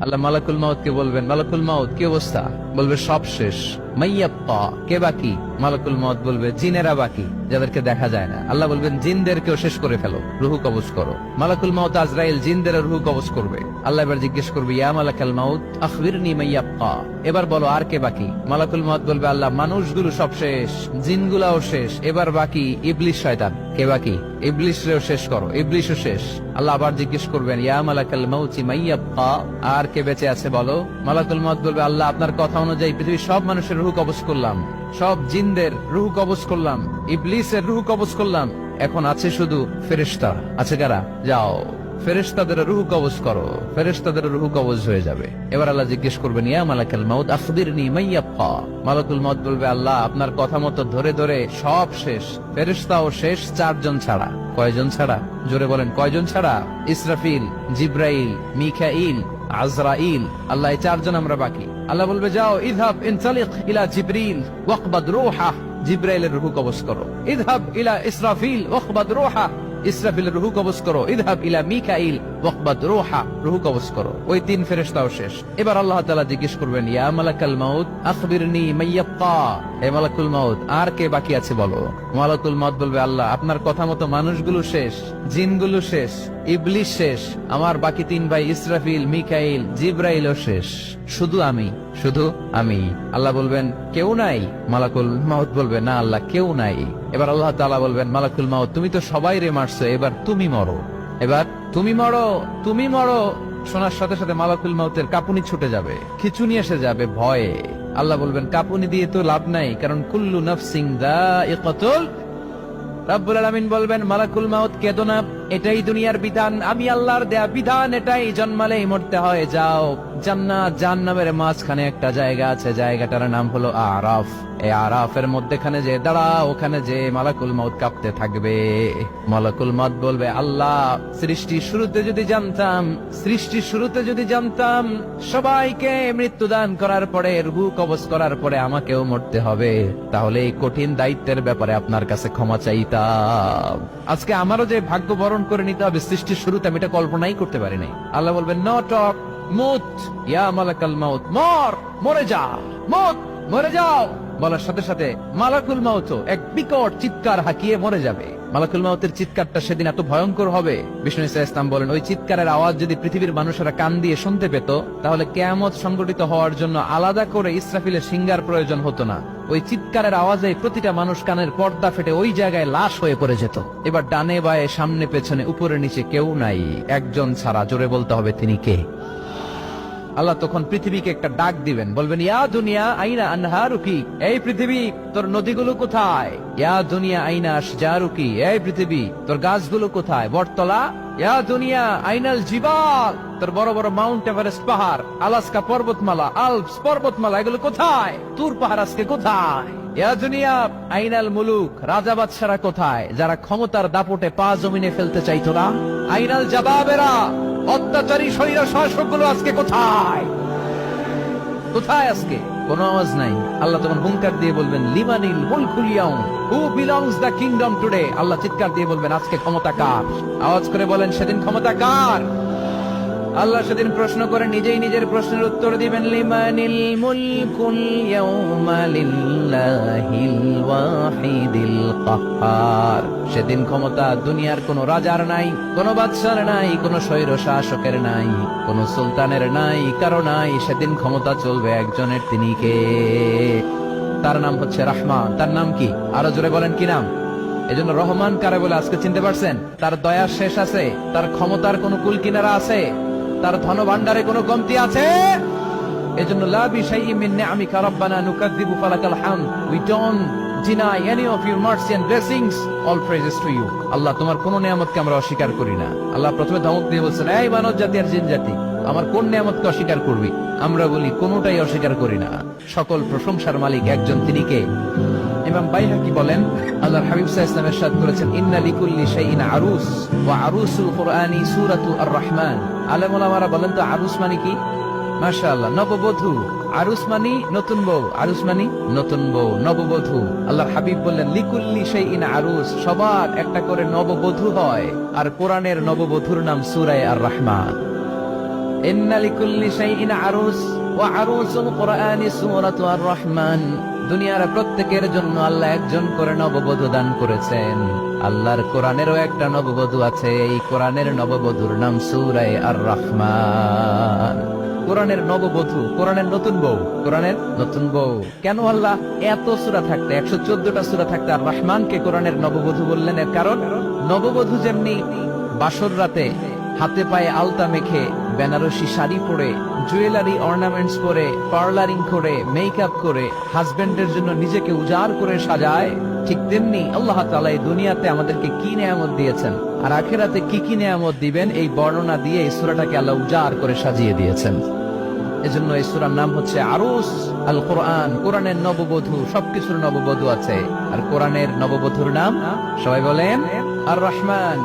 আল্লাহ মালাকুল মাউত কে বলবেন, মালাকুল মাউত কি অবস্থা? বলবে সব শেষ। মাইয়াব্বা, কে বাকি? মালাকুল মাউত বলবে জিনেরা বাকি, যাদেরকে দেখা যায় না। আল্লাহ বলবেন জিনদেরকেও শেষ করে ফেলো, রুহু কবজ করো। মালাকুল মাউত আজরাইল জিনদের রুহু কবজ করবে। আল্লাহ এবার জিজ্ঞেস করবে, ইয়া মালাকাল মাউত আখবিরনি মাইয়াব্বা, এবার বলো আর কে বাকি? মালাকুল মাউত বলবে, আল্লাহ মানুষগুলো সব শেষ, জিনগুলাও শেষ, এবার বাকি ইবলিস শয়তান। কে বাকি? ইবলিসরেও শেষ করো, ইবলিসও শেষ। আল্লাহ আবার জিজ্ঞেস করবেন, ইয়া মালাকাল মাউতি মাইয়াব্বা, আর কে বেঁচে আছে বলো? মালাকুল মাউত বলবে, আল্লাহ আপনার কথা অনুযায়ী পৃথিবীর সব মানুষের রুহু কবজ করলাম, সব জিনদের রুহু কবজ করলাম, ইবলিসের রুহু কবজ করলাম, এখন আছে শুধু ফেরেশতা। আছে কারা? যাও ফেরেশতাদের রুহু কবজ করো, ফেরেশতাদের রুহু কবজ হয়ে যাবে। এবার আল্লাহ জিজ্ঞেস করবেন, ইয়া মালাকাল মাউত আখবিরনি মাইয়াব্বা। মালাকুল মাউত বলবে, আল্লাহ আপনার কথা মতো ধরে ধরে সব শেষ, ফেরেশতাও শেষ, 4 জন ছাড়া। কয়জন ছাড়া? জোরে বলেন, কয়জন ছাড়া? ইসরাফিল, জিব্রাইল, মিকাইল, আজরাইল। আল্লাহ এই 4 জন আমরা বাকি। আল্লাহ বলবে, যাও ইযহাব ইনতালিক ইলা জিবরিল ওয়াকবাদ রূহা, জিব্রাইলের রুহু কবজ করো। ইযহাব ইলা ইসরাফিল ওয়াকবাদ রূহা, ইসরাফিলের রুহু কবজ করো। ইযহাব ইলা মিকাইল ওয়াকবাদ রূহা, রুহু কবজ করো। ওই 3 ফেরেশতাও শেষ। এবার আল্লাহ তাআলা জিজ্ঞেস করবেন, ইয়া মালাকাল মাউত আখবিরনি মাইয়াব্বা, হে মালাকুল মাউত আর কে বাকি আছে বলো? মালাকুল মাউত বলবে, আল্লাহ আপনার কথা মতো মানুষগুলো শেষ, জিনগুলো শেষ, ইবলিস শেষ, আমার বাকি 3 ভাই ইসরাফিল, মিকাইল, জিব্রাইলও শেষ, শুধু আমি, শুধু আমি। আল্লাহ বলবেন, কেউ নাই? মালাকুল মাউত বলবে, না আল্লাহ কেউ নাই। এবার আল্লাহ তাআলা বলবেন, মালাকুল মাউত তুমি তো সবাই রে মারছো, এবার তুমি মরো, এবার তুমি মরো, তুমি মরো। শোনার সাথে সাথে মালাকুল মাউতের কাঁপুনি ছুটে যাবে, খিঁচুনি এসে যাবে ভয়ে। আল্লাহ বলবেন, কাঁপুনি দিয়ে তো লাভ নাই, কারণ কুল্লু নাফসিন যায়িকাতুল। রব্বুল আলামিন বলবেন, মালাকুল মাউত কেঁদো না, এটাই দুনিয়ার বিধান, আমি আল্লাহর দেয়া বিধান, এটাই জন্মালেই মরতে হয়। যাও জান্নাত জাহান্নামের মাঝখানে একটা জায়গা আছে, জায়গাটার নাম হলো আরাফ। এই আরাফের মধ্যখানে যে দাঁড়াও, ওখানে যে মালাকুল মাউত কাঁপতে থাকবে। মালাকুল মাউত বলবে, আল্লাহ সৃষ্টির শুরুতে যদি জানতাম, সৃষ্টির শুরুতে যদি জানতাম সবাইকে মৃত্যুদান করার পরে, রুহু কবজ করার পরে আমাকেও মরতে হবে, তাহলে এই কঠিন দায়িত্বের ব্যাপারে আপনার কাছে ক্ষমা চাইতাম। আজকে আমারও যে ভাগ্য বরণ করে নিতে হবে সৃষ্টির শুরুতে, আমি এটা কল্পনাই করতে পারি নাই। আল্লাহ বলবেন, নো টক, মুত ইয়া মালাকাল মাউত, মর, মরে যা, মুত, মরে যাও। বলার সাথে সাথে মালাকুল মাউত এক বিকট চিৎকার হাঁকিয়ে মরে যাবে। মালাকুল মাউতের চিৎকারটা সেদিন এত ভয়ঙ্কর হবে, বিষ্ণু ইসা ইসলাম বলেন, ওই চিৎকারের আওয়াজ যদি পৃথিবীর মানুষেরা কান দিয়ে শুনতে পেত, তাহলে কিয়ামত সংগঠিত হওয়ার জন্য আলাদা করে ইসরাফিলের সিঙ্গার প্রয়োজন হতো না। ওই চিৎকারের আওয়াজে প্রতিটা মানুষ কানের পর্দা ফেটে ওই জায়গায় লাশ হয়ে পড়ে যেত। এবার ডানে বায়ে সামনে পেছনে উপরে নিচে কেউ নাই, একজন ছাড়া। জোরে বলতে হবে, তিনি কে? আল্লাহ তখন পৃথিবীকে একটা ডাক দিবেন, বলবেন, ইয়া দুনিয়া আইনা আনহারুকি, এই পৃথিবী তোর নদীগুলো কোথায়? ইয়া দুনিয়া আইনা আশজারুকি, এই পৃথিবী তোর গাছগুলো কোথায়? বটতলা। ইয়া দুনিয়া আইনাল জিবাল, তোর বড় বড় মাউন্ট এভারেস্ট পাহাড়, আলাস্কা পর্বতমালা, আলপস পর্বতমালা, এগুলো কোথায়? তুর পাহাড় আজকে কোথায়? ইয়া দুনিয়া আইনাল মুলুক, রাজা বাদশারা কোথায়, যারা ক্ষমতার দাপটে পা জমিনে ফেলতে চাইতো না? আইনাল জাবাবেরা, অত্যাচারী স্বৈর শাসকগুলো আজকে কোথায়? কোথায় আজকে? কোন আওয়াজ নাই। আল্লাহ তখন হুঙ্কার দিয়ে বলবেন, লিমানিল মুলকুল ইয়াউম, who belongs the kingdom today. Allah চিৎকার দিয়ে বলবেন, আজকে ক্ষমতা কার? আওয়াজ করে বলেন, সেদিন ক্ষমতা কার? আল্লাহ সেদিন প্রশ্ন করে নিজেই নিজের প্রশ্নের উত্তর দিবেন, লিমানিল মুলকুল ইয়াউমা লিল্লাহিল ওয়াহিদিল কাহ্হার। সেদিন ক্ষমতা দুনিয়ার কোন রাজার নাই, কোন বাদশার নাই, কোন স্বৈর শাসকের নাই, কোন সুলতানের নাই, কারো নাই। সেদিন ক্ষমতা চলবে একজনের, তিনি কে? তার নাম হচ্ছে রহমান। তার নাম কি? আরো জোরে বলেন, কি নাম? এজন্য রহমান কারে বলে আজকে চিনতে পারছেন? তার দয়ার শেষ আছে? তার ক্ষমতার কোন কুল কিনারা আছে? তার ধন ভান্ডারে কোনো কমতি আছে? এজন্য লা বিশাইইন মিন নিআমিকা রাব্বানা নুকাযযিবু ফালাকাল হামদ, we don't deny any of your mercy and blessings, all praises to you। আল্লাহ তোমার কোন নিয়ামতকে আমরা অস্বীকার করি না। আল্লাহ প্রথমে ধমক দিয়ে বলছেন, এই মানব জাতি আর জিন জাতি, আমার কোন নিয়ামতকে অস্বীকার করবি? আমরা বলি কোনটাই অস্বীকার করি না। সকল প্রশংসার মালিক একজন, তিনি কে? ইমাম বাইহাকি বলেন, আল্লাহর হাবিব সাল্লাল্লাহু আলাইহি ওয়াসাল্লাম ইরশাদ করেছেন, ইন্না লিকুল্লি শাইইন আরুস ওয়া আরুসুল কুরআনি সূরাতু আর-রাহমান। আলেম ওলামারা বলেন তো আরুস মানে কি? মাশাআল্লাহ, নববধূ। আরুস মানে নতুন বউ, আরুস মানে নতুন বউ, নববধূ। আল্লাহর হাবিব বললেন, লিকুল্লি শাইইন আরুস, সবার একটা করে নববধূ হয়। আর কোরআনের নববধূর নাম সূরা আর-রাহমান। ইন্না লিকুল্লি শাইইন আরুস ওয়া আরুসুল কুরআনি সূরাতু আর রহমান। দুনিয়ার প্রত্যেকের জন্য আল্লাহ একজন করে নববধূ দান করেছেন। আল্লাহর কোরআনেরও একটা নববধূ আছে, এই কোরআনের নববধূর নাম সূরা আর রহমান। কোরআনের নববধূ, কোরআনের নতুন বউ, কোরআনের নতুন বউ। কেন আল্লাহ এত সূরা থাকতে, 114টা সূরা থাকতে আর রহমানকে কোরআনের নববধূ বললেন? এর কারণ, নববধূ যেমনি বাসর রাতে হাতে পায়ে আলতা মেখে, বেনারসি শাড়ি পরে, জুয়েলারি অর্নামেন্টস পরে, পার্লারিং করে, মেকআপ করে হাজবেন্ডের জন্য নিজেকে উজাড় করে সাজায়, ঠিক তেমনি আল্লাহ তাআলা এই দুনিয়াতে আমাদেরকে কি নিয়ামত দিয়েছেন আর আখিরাতে কি কি নিয়ামত দিবেন, এই বর্ণনা দিয়ে এই সূরাটাকে আল্লাহ উজাড় করে সাজিয়ে দিয়েছেন। এজন্য এই সূরার নাম হচ্ছে আরুস আল কোরআন। কোরআনের নববধূ, সবকিছুর নববধূ আছে। আর কোরআনের নববধূর নাম সবাই বলেন আর রহমান।